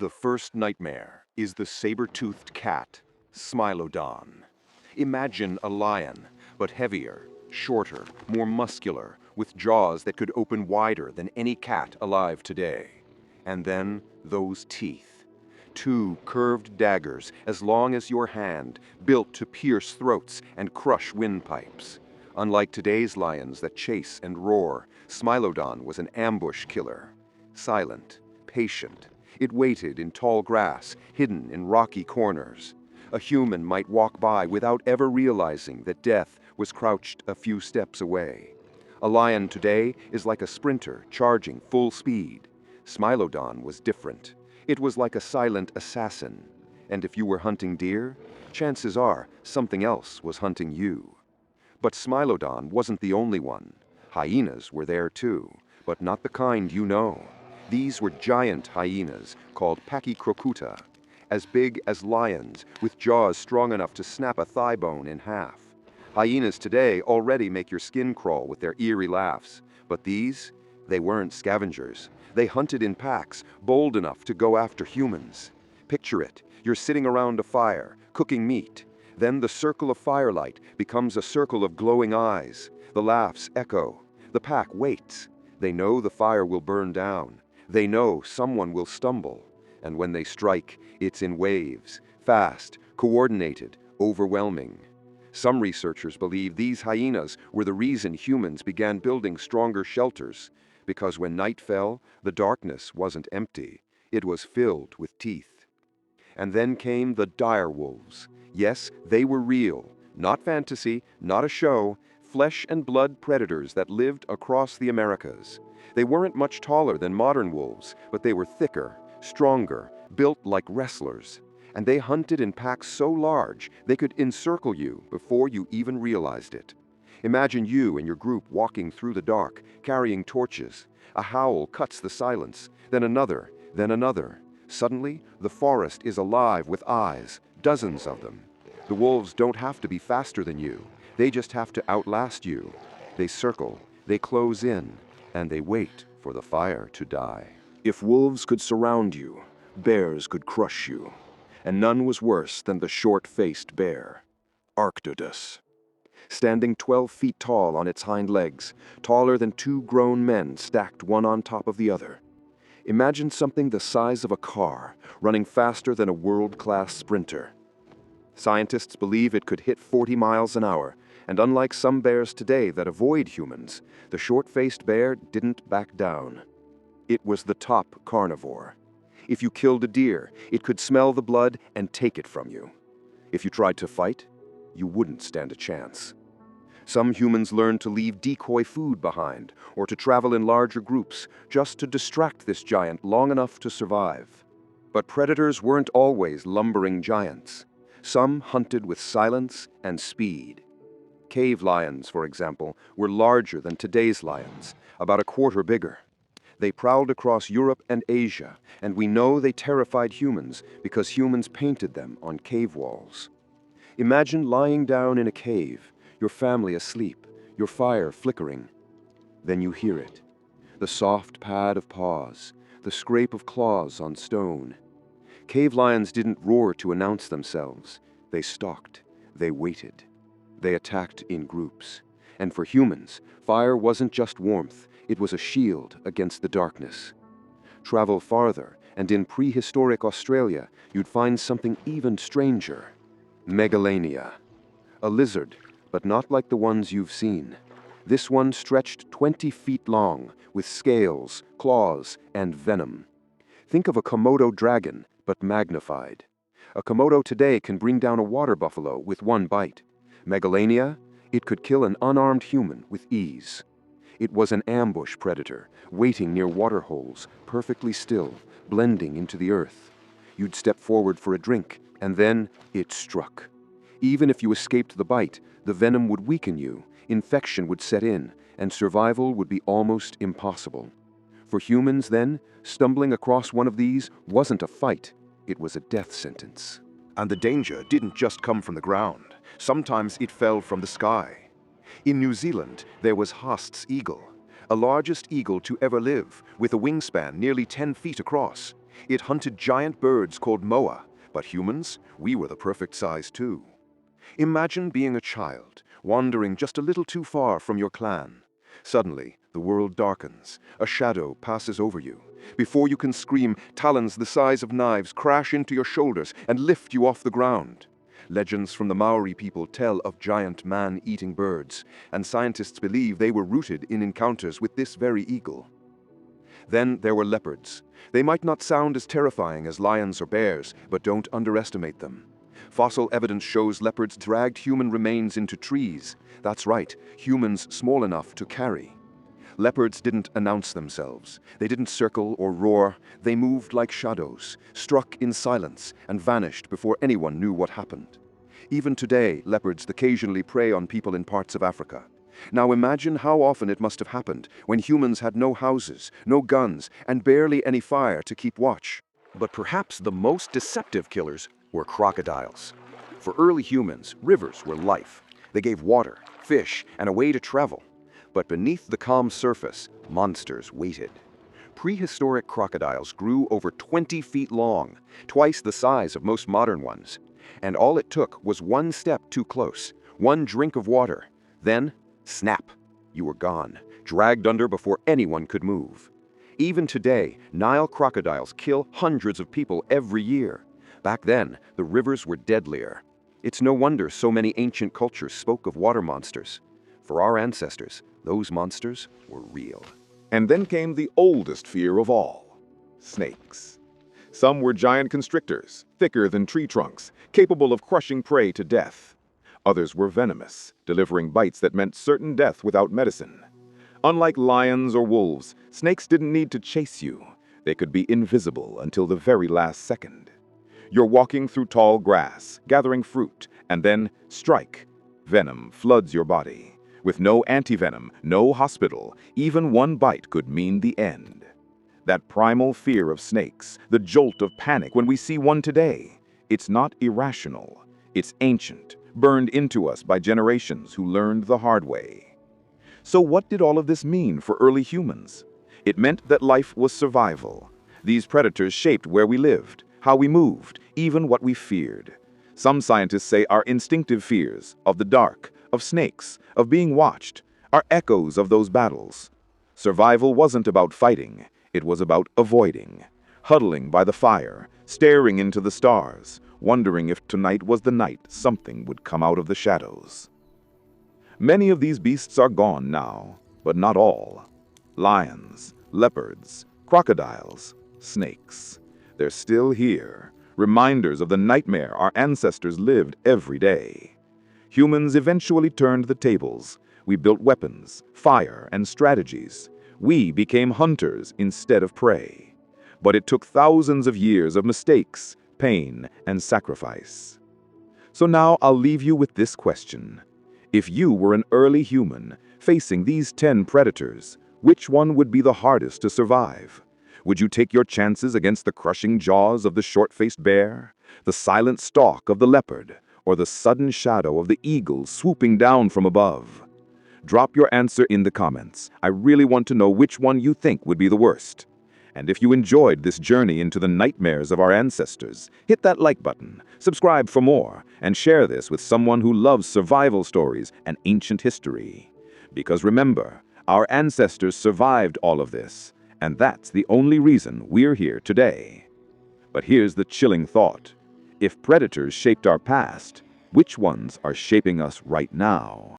The first nightmare is the saber-toothed cat, Smilodon. Imagine a lion, but heavier, shorter, more muscular, with jaws that could open wider than any cat alive today. And then those teeth. Two curved daggers as long as your hand, built to pierce throats and crush windpipes. Unlike today's lions that chase and roar, Smilodon was an ambush killer. Silent, patient. It waited in tall grass, hidden in rocky corners. A human might walk by without ever realizing that death was crouched a few steps away. A lion today is like a sprinter charging full speed. Smilodon was different. It was like a silent assassin. And if you were hunting deer, chances are something else was hunting you. But Smilodon wasn't the only one. Hyenas were there too, but not the kind you know. These were giant hyenas called pachycrocuta, as big as lions, with jaws strong enough to snap a thigh bone in half. Hyenas today already make your skin crawl with their eerie laughs, but these, they weren't scavengers. They hunted in packs, bold enough to go after humans. Picture it, you're sitting around a fire, cooking meat. Then the circle of firelight becomes a circle of glowing eyes. The laughs echo. The pack waits. They know the fire will burn down. They know someone will stumble. And when they strike, it's in waves, fast, coordinated, overwhelming. Some researchers believe these hyenas were the reason humans began building stronger shelters, because when night fell, the darkness wasn't empty. It was filled with teeth. And then came the dire wolves. Yes, they were real, not fantasy, not a show, flesh and blood predators that lived across the Americas. They weren't much taller than modern wolves, but they were thicker, stronger, built like wrestlers. And they hunted in packs so large they could encircle you before you even realized it. Imagine you and your group walking through the dark, carrying torches. A howl cuts the silence, then another, then another. Suddenly, the forest is alive with eyes, dozens of them. The wolves don't have to be faster than you. They just have to outlast you. They circle, they close in, and they wait for the fire to die. If wolves could surround you, bears could crush you. And none was worse than the short-faced bear, Arctodus. Standing 12 feet tall on its hind legs, taller than two grown men stacked one on top of the other. Imagine something the size of a car, running faster than a world-class sprinter. Scientists believe it could hit 40 miles an hour, and unlike some bears today that avoid humans, the short-faced bear didn't back down. It was the top carnivore. If you killed a deer, it could smell the blood and take it from you. If you tried to fight, you wouldn't stand a chance. Some humans learned to leave decoy food behind, or to travel in larger groups, just to distract this giant long enough to survive. But predators weren't always lumbering giants. Some hunted with silence and speed. Cave lions, for example, were larger than today's lions, about a quarter bigger. They prowled across Europe and Asia, and we know they terrified humans because humans painted them on cave walls. Imagine lying down in a cave, your family asleep, your fire flickering. Then you hear it, the soft pad of paws, the scrape of claws on stone. Cave lions didn't roar to announce themselves. They stalked, they waited. They attacked in groups. And for humans, fire wasn't just warmth, it was a shield against the darkness. Travel farther, and in prehistoric Australia, you'd find something even stranger. Megalania. A lizard, but not like the ones you've seen. This one stretched 20 feet long, with scales, claws, and venom. Think of a Komodo dragon, but magnified. A Komodo today can bring down a water buffalo with one bite. Megalania, it could kill an unarmed human with ease. It was an ambush predator, waiting near water holes, perfectly still, blending into the earth. You'd step forward for a drink, and then it struck. Even if you escaped the bite, the venom would weaken you, infection would set in, and survival would be almost impossible. For humans then, stumbling across one of these wasn't a fight, it was a death sentence. And the danger didn't just come from the ground. Sometimes it fell from the sky. In New Zealand, there was Haast's eagle, a largest eagle to ever live, with a wingspan nearly 10 feet across. It hunted giant birds called moa, but humans, we were the perfect size too. Imagine being a child, wandering just a little too far from your clan. Suddenly, the world darkens. A shadow passes over you. Before you can scream, talons the size of knives crash into your shoulders and lift you off the ground. Legends from the Maori people tell of giant man-eating birds, and scientists believe they were rooted in encounters with this very eagle. Then there were leopards. They might not sound as terrifying as lions or bears, but don't underestimate them. Fossil evidence shows leopards dragged human remains into trees. That's right, humans small enough to carry. Leopards didn't announce themselves. They didn't circle or roar. They moved like shadows, struck in silence, and vanished before anyone knew what happened. Even today, leopards occasionally prey on people in parts of Africa. Now imagine how often it must have happened when humans had no houses, no guns, and barely any fire to keep watch. But perhaps the most deceptive killers were crocodiles. For early humans, rivers were life. They gave water, fish, and a way to travel. But beneath the calm surface, monsters waited. Prehistoric crocodiles grew over 20 feet long, twice the size of most modern ones. And all it took was one step too close, one drink of water. Then, snap, you were gone, dragged under before anyone could move. Even today, Nile crocodiles kill hundreds of people every year. Back then, the rivers were deadlier. It's no wonder so many ancient cultures spoke of water monsters. For our ancestors, those monsters were real. And then came the oldest fear of all, snakes. Some were giant constrictors, thicker than tree trunks, capable of crushing prey to death. Others were venomous, delivering bites that meant certain death without medicine. Unlike lions or wolves, snakes didn't need to chase you. They could be invisible until the very last second. You're walking through tall grass, gathering fruit, and then strike. Venom floods your body. With no antivenom, no hospital, even one bite could mean the end. That primal fear of snakes, the jolt of panic when we see one today, it's not irrational. It's ancient, burned into us by generations who learned the hard way. So what did all of this mean for early humans? It meant that life was survival. These predators shaped where we lived, how we moved, even what we feared. Some scientists say our instinctive fears of the dark, of snakes, of being watched, are echoes of those battles. Survival wasn't about fighting, it was about avoiding. Huddling by the fire, staring into the stars, wondering if tonight was the night something would come out of the shadows. Many of these beasts are gone now, but not all. Lions, leopards, crocodiles, snakes. They're still here, reminders of the nightmare our ancestors lived every day. Humans eventually turned the tables. We built weapons, fire, and strategies. We became hunters instead of prey. But it took thousands of years of mistakes, pain, and sacrifice. So now I'll leave you with this question. If you were an early human facing these 10 predators, which one would be the hardest to survive? Would you take your chances against the crushing jaws of the short-faced bear, the silent stalk of the leopard, or the sudden shadow of the eagle swooping down from above? Drop your answer in the comments. I really want to know which one you think would be the worst. And if you enjoyed this journey into the nightmares of our ancestors, hit that like button, subscribe for more, and share this with someone who loves survival stories and ancient history. Because remember, our ancestors survived all of this, and that's the only reason we're here today. But here's the chilling thought. If predators shaped our past, which ones are shaping us right now?